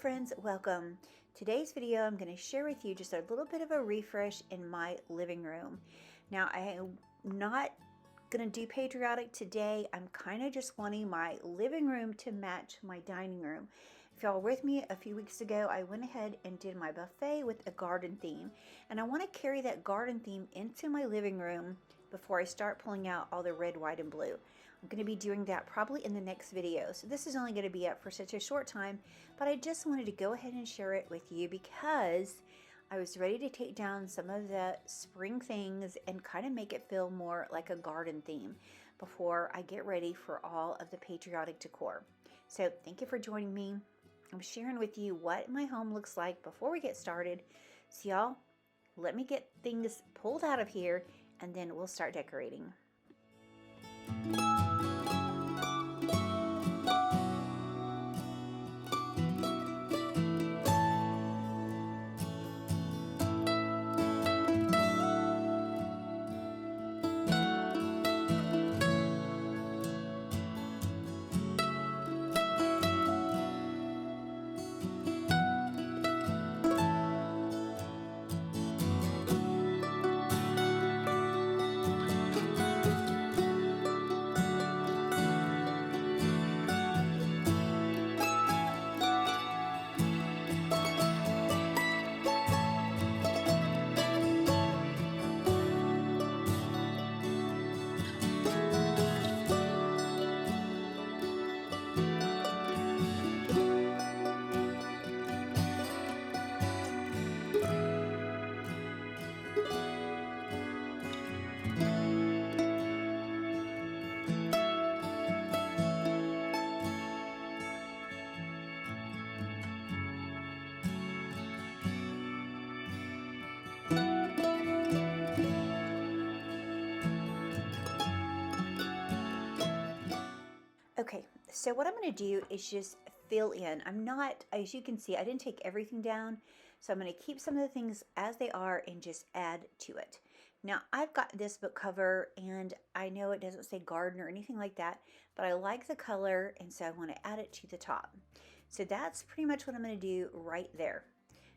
friends, welcome. Today's video I'm going to share with you just a little bit of a refresh in my living room. Now I am not going to do patriotic today. I'm kind of just wanting my living room to match my dining room. If y'all were with me a few weeks ago, I went ahead and did my buffet with a garden theme, and I want to carry that garden theme into my living room before I start pulling out all the red, white, and blue. I'm going to be doing that probably in the next video. So this is only going to be up for such a short time, but I just wanted to go ahead and share it with you because I was ready to take down some of the spring things and kind of make it feel more like a garden theme before I get ready for all of the patriotic decor. So thank you for joining me. I'm sharing with you what my home looks like before we get started. So y'all, let me get things pulled out of here and then we'll start decorating. Okay, so what I'm going to do is just fill in. I'm not, as you can see, I didn't take everything down, so I'm going to keep some of the things as they are and just add to it. Now, I've got this book cover, and I know it doesn't say garden or anything like that, but I like the color, and so I want to add it to the top. So that's pretty much what I'm going to do right there.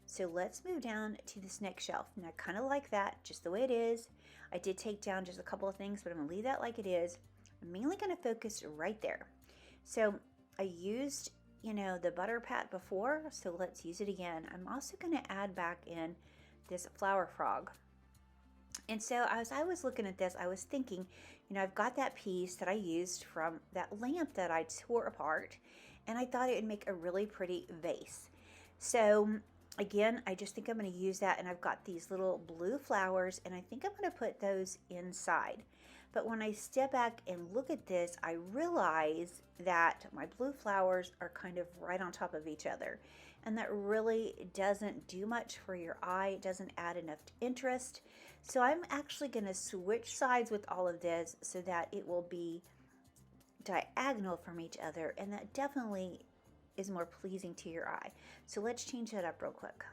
So let's move down to this next shelf. And I kind of like that, just the way it is. I did take down just a couple of things, but I'm going to leave that like it is. I'm mainly going to focus right there. So I used, the butter pat before, so let's use it again. I'm also going to add back in this flower frog. And so as I was looking at this, I was thinking, I've got that piece that I used from that lamp that I tore apart, and I thought it would make a really pretty vase. So again, I just think I'm going to use that, and I've got these little blue flowers, and I think I'm going to put those inside. But when I step back and look at this, I realize that my blue flowers are kind of right on top of each other, and that really doesn't do much for your eye. It doesn't add enough interest. So I'm actually going to switch sides with all of this so that it will be diagonal from each other, and that definitely is more pleasing to your eye. So let's change that up real quick.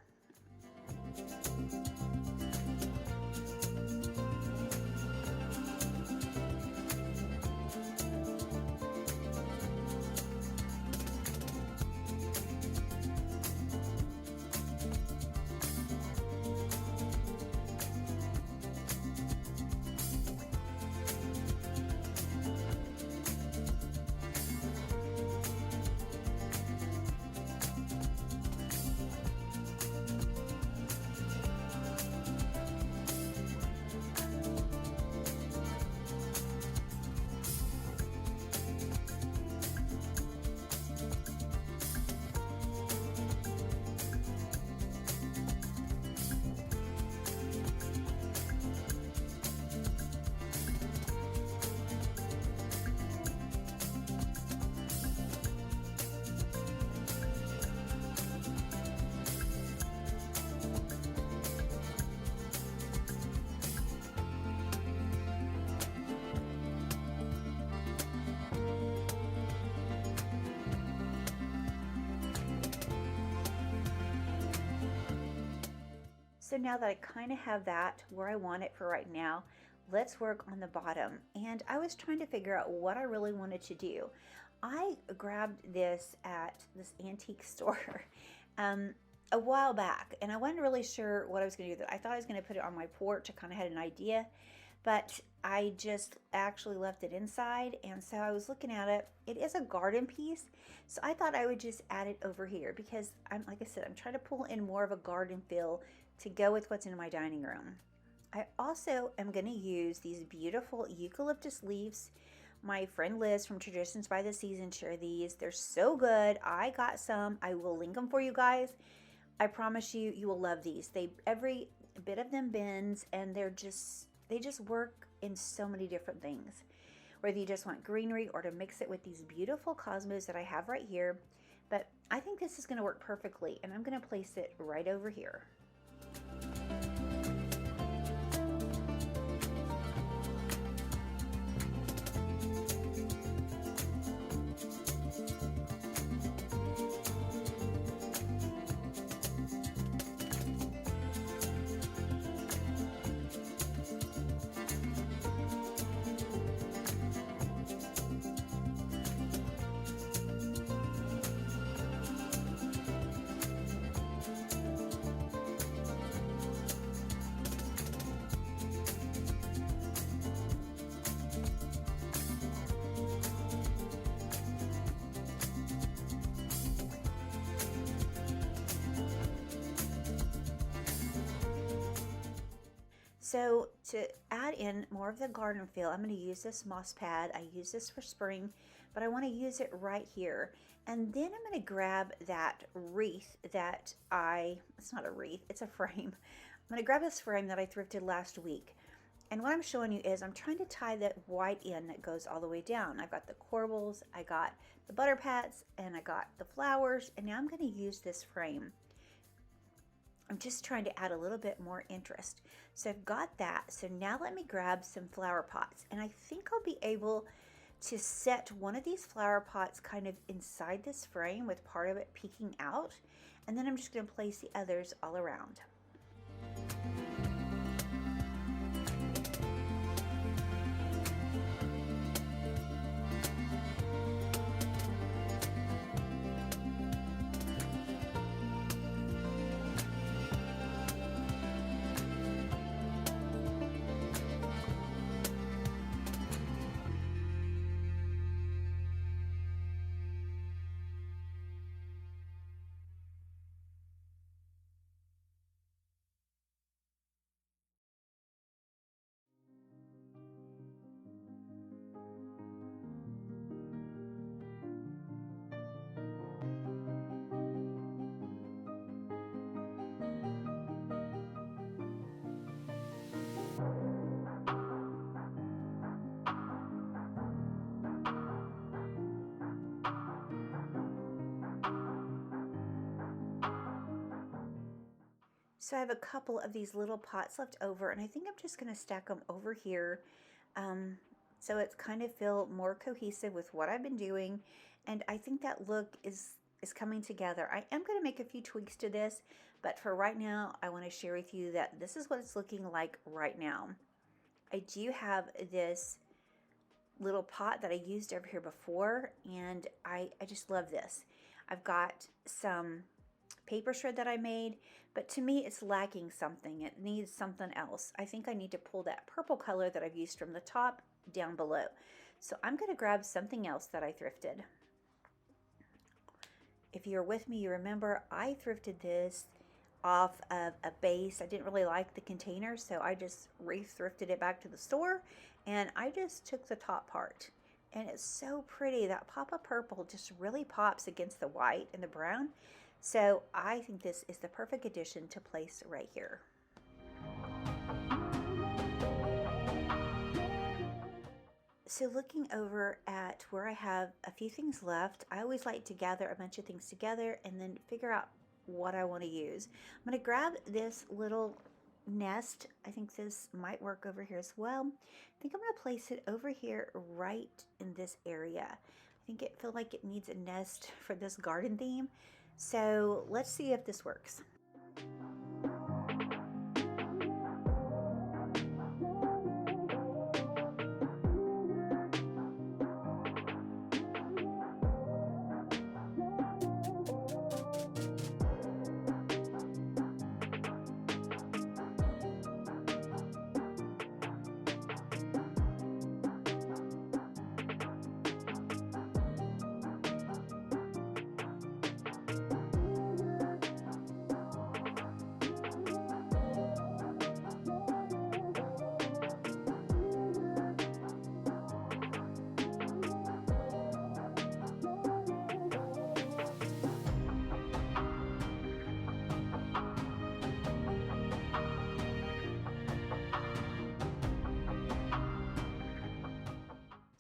So now that I kind of have that where I want it for right now, let's work on the bottom. And I was trying to figure out what I really wanted to do. I grabbed this at this antique store um, a while back, and I wasn't really sure what I was going to do with it. I thought I was going to put it on my porch. I kind of had an idea, but I just actually left it inside, and so I was looking at it. It is a garden piece, so I thought I would just add it over here because like I said, I'm trying to pull in more of a garden feel to go with what's in my dining room. I also am going to use these beautiful eucalyptus leaves. My friend Liz from Traditions by the Season shared these. They're so good. I got some. I will link them for you guys. I promise you, you will love these. Every bit of them bends, and they just work in so many different things. Whether you just want greenery or to mix it with these beautiful cosmos that I have right here. But I think this is going to work perfectly, and I'm going to place it right over here. So to add in more of the garden feel, I'm going to use this moss pad. I use this for spring, but I want to use it right here. And then I'm going to grab that wreath it's not a wreath, it's a frame. I'm going to grab this frame that I thrifted last week. And what I'm showing you is I'm trying to tie that white in that goes all the way down. I've got the corbels, I got the butter pats, and I got the flowers, and now I'm going to use this frame. I'm just trying to add a little bit more interest. So I've got that. So now let me grab some flower pots. And I think I'll be able to set one of these flower pots kind of inside this frame with part of it peeking out. And then I'm just going to place the others all around. So I have a couple of these little pots left over, and I think I'm just going to stack them over here so it's kind of feel more cohesive with what I've been doing. And I think that look is coming together. I am going to make a few tweaks to this, but for right now, I want to share with you that this is what it's looking like right now. I do have this little pot that I used over here before, and I just love this. I've got some paper shred that I made, but to me it's lacking something. It needs something else. I think I need to pull that purple color that I've used from the top down below. So I'm going to grab something else that I thrifted. If you're with me, you remember I thrifted this off of a base. I didn't really like the container, so I just re-thrifted it back to the store, and I just took the top part. And it's so pretty. That pop of purple just really pops against the white and the brown. So I think this is the perfect addition to place right here. So looking over at where I have a few things left, I always like to gather a bunch of things together and then figure out what I want to use. I'm going to grab this little nest. I think this might work over here as well. I think I'm going to place it over here right in this area. I think it feels like it needs a nest for this garden theme. So let's see if this works.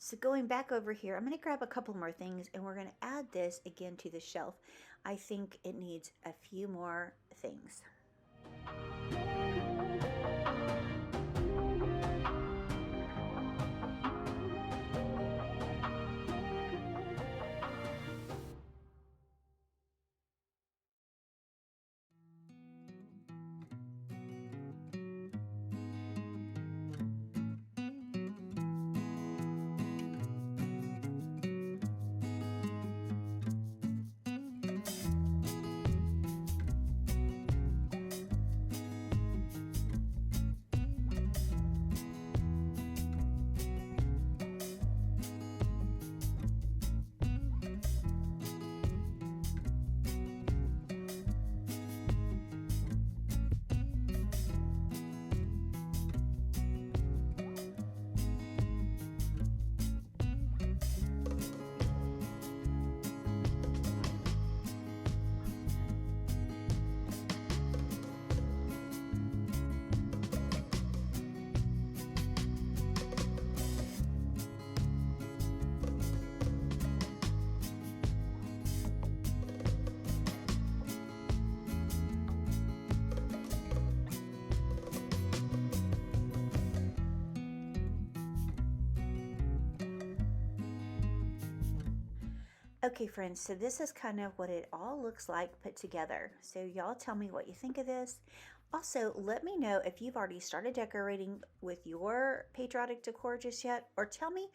So going back over here, I'm going to grab a couple more things and we're going to add this again to the shelf. I think it needs a few more things. Okay, friends, so this is kind of what it all looks like put together. So y'all tell me what you think of this. Also, let me know if you've already started decorating with your patriotic decor just yet, or tell me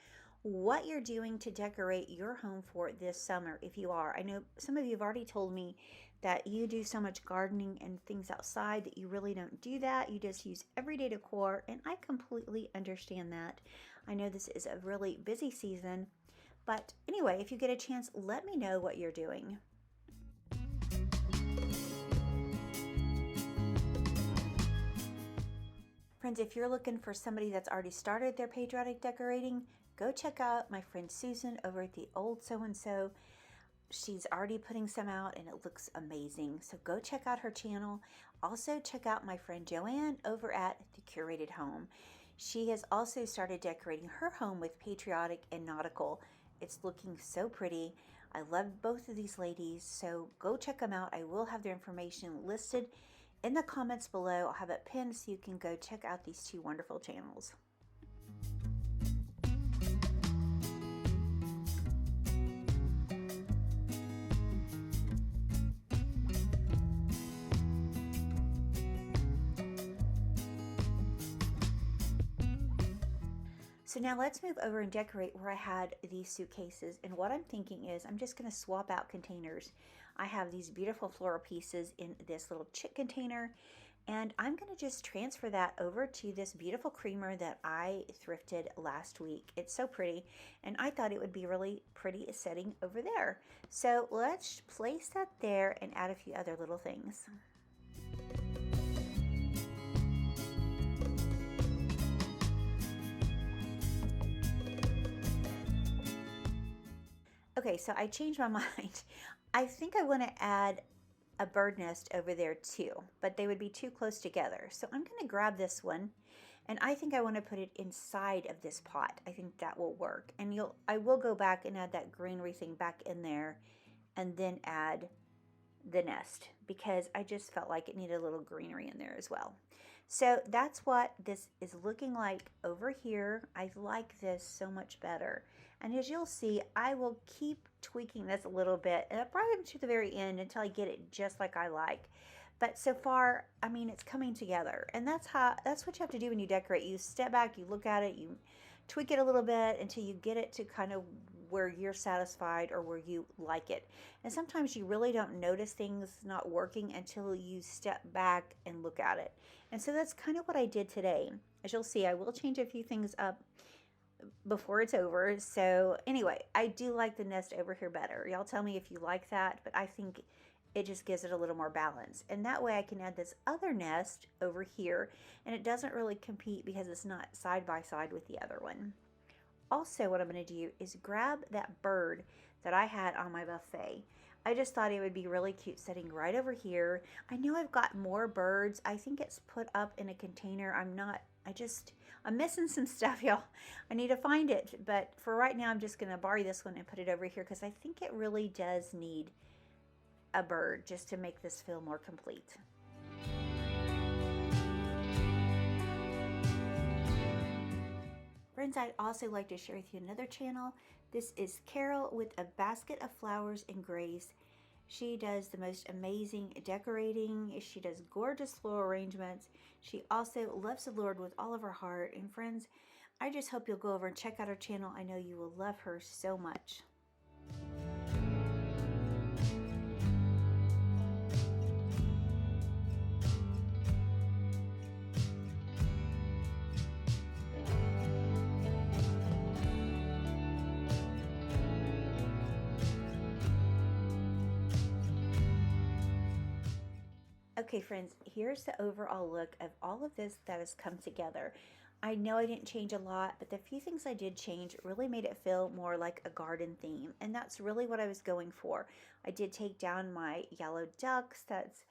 what you're doing to decorate your home for this summer if you are. I know some of you have already told me that you do so much gardening and things outside that you really don't do that. You just use everyday decor, and I completely understand that. I know this is a really busy season. But anyway, if you get a chance, let me know what you're doing. Friends, if you're looking for somebody that's already started their patriotic decorating, go check out my friend Susan over at the Old So-and-so. She's already putting some out and it looks amazing. So go check out her channel. Also check out my friend JoAnn over at The Curated Home. She has also started decorating her home with patriotic and nautical. It's looking so pretty. I love both of these ladies, so go check them out. I will have their information listed in the comments below. I'll have it pinned so you can go check out these two wonderful channels. So now let's move over and decorate where I had these suitcases. And what I'm thinking is I'm just going to swap out containers. I have these beautiful floral pieces in this little chick container. And I'm going to just transfer that over to this beautiful creamer that I thrifted last week. It's so pretty. And I thought it would be really pretty setting over there. So let's place that there and add a few other little things. Okay, so I changed my mind. I think I want to add a bird nest over there too, but they would be too close together. So I'm going to grab this one, and I think I want to put it inside of this pot. I think that will work. And I will go back and add that greenery thing back in there and then add the nest because I just felt like it needed a little greenery in there as well. So that's what this is looking like over here. I like this so much better. And as you'll see, I will keep tweaking this a little bit and probably to the very end until I get it just like I like. But so far, I mean, it's coming together. And that's what you have to do when you decorate. You step back, you look at it, you tweak it a little bit until you get it to kind of where you're satisfied or where you like it. And sometimes you really don't notice things not working until you step back and look at it. And so that's kind of what I did today. As you'll see, I will change a few things up before it's over. So anyway, I do like the nest over here better. Y'all tell me if you like that, but I think it just gives it a little more balance. And that way I can add this other nest over here, and it doesn't really compete because it's not side by side with the other one. Also, what I'm going to do is grab that bird that I had on my buffet. I just thought it would be really cute sitting right over here. I know I've got more birds. I think it's put up in a container. I'm not I'm missing some stuff, y'all. I need to find it, but for right now, I'm just going to borrow this one and put it over here because I think it really does need a bird just to make this feel more complete. Friends, I'd also like to share with you another channel. This is Cheryl with A Basket of Flowers and Grace. She does the most amazing decorating. She does gorgeous floral arrangements. She also loves the Lord with all of her heart. And friends, I just hope you'll go over and check out her channel. I know you will love her so much. Okay, friends, here's the overall look of all of this that has come together. I know I didn't change a lot, but the few things I did change really made it feel more like a garden theme, and that's really what I was going for. I did take down my yellow ducks that's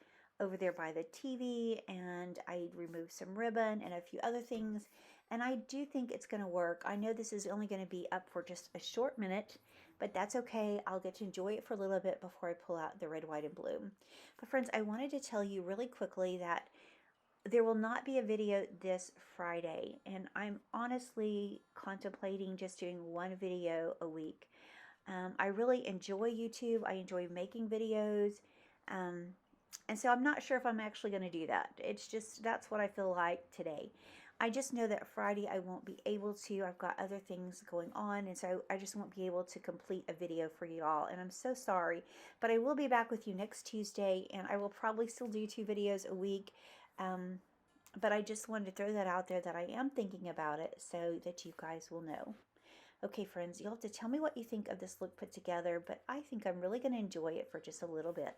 over there by the TV, and I removed some ribbon and a few other things, and I do think it's going to work. I know this is only going to be up for just a short minute, but that's okay. I'll get to enjoy it for a little bit before I pull out the red, white, and blue. But friends, I wanted to tell you really quickly that there will not be a video this Friday, and I'm honestly contemplating just doing one video a week. I really enjoy YouTube. I enjoy making videos. And so I'm not sure if I'm actually going to do that. It's just, that's what I feel like today. I just know that Friday I won't be able to. I've got other things going on, and so I just won't be able to complete a video for you all, and I'm so sorry. But I will be back with you next Tuesday, and I will probably still do 2 videos a week. But I just wanted to throw that out there that I am thinking about it so that you guys will know. Okay, friends, you'll have to tell me what you think of this look put together, but I think I'm really going to enjoy it for just a little bit.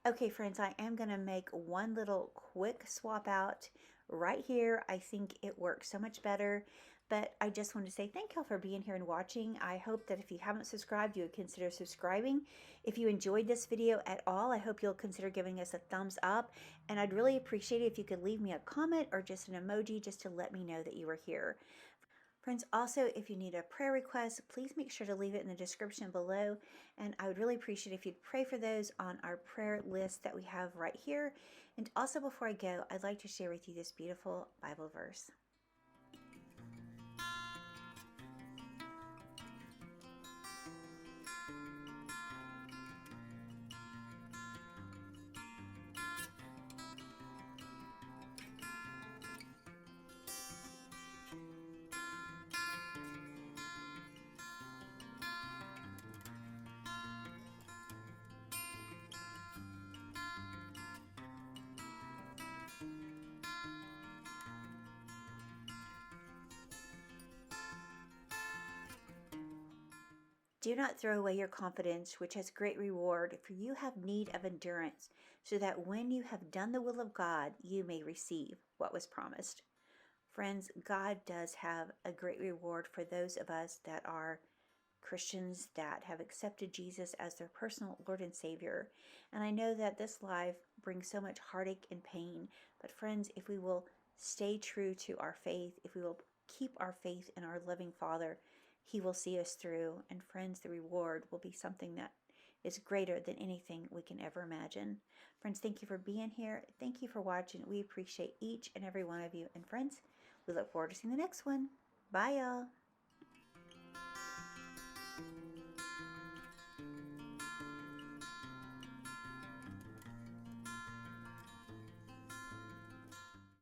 Okay, friends, I am going to make one little quick swap out right here. I think it works so much better, but I just want to say thank y'all for being here and watching. I hope that if you haven't subscribed, you would consider subscribing. If you enjoyed this video at all, I hope you'll consider giving us a thumbs up, and I'd really appreciate it if you could leave me a comment or just an emoji just to let me know that you were here. Friends, also, if you need a prayer request, please make sure to leave it in the description below. And I would really appreciate if you'd pray for those on our prayer list that we have right here. And also, before I go, I'd like to share with you this beautiful Bible verse. Do not throw away your confidence, which has great reward, for you have need of endurance, so that when you have done the will of God, you may receive what was promised. Friends, God does have a great reward for those of us that are Christians that have accepted Jesus as their personal Lord and Savior. And I know that this life brings so much heartache and pain, but friends, if we will stay true to our faith, if we will keep our faith in our loving Father, He will see us through. And friends, the reward will be something that is greater than anything we can ever imagine. Friends, thank you for being here. Thank you for watching. We appreciate each and every one of you. And friends, we look forward to seeing the next one. Bye, y'all.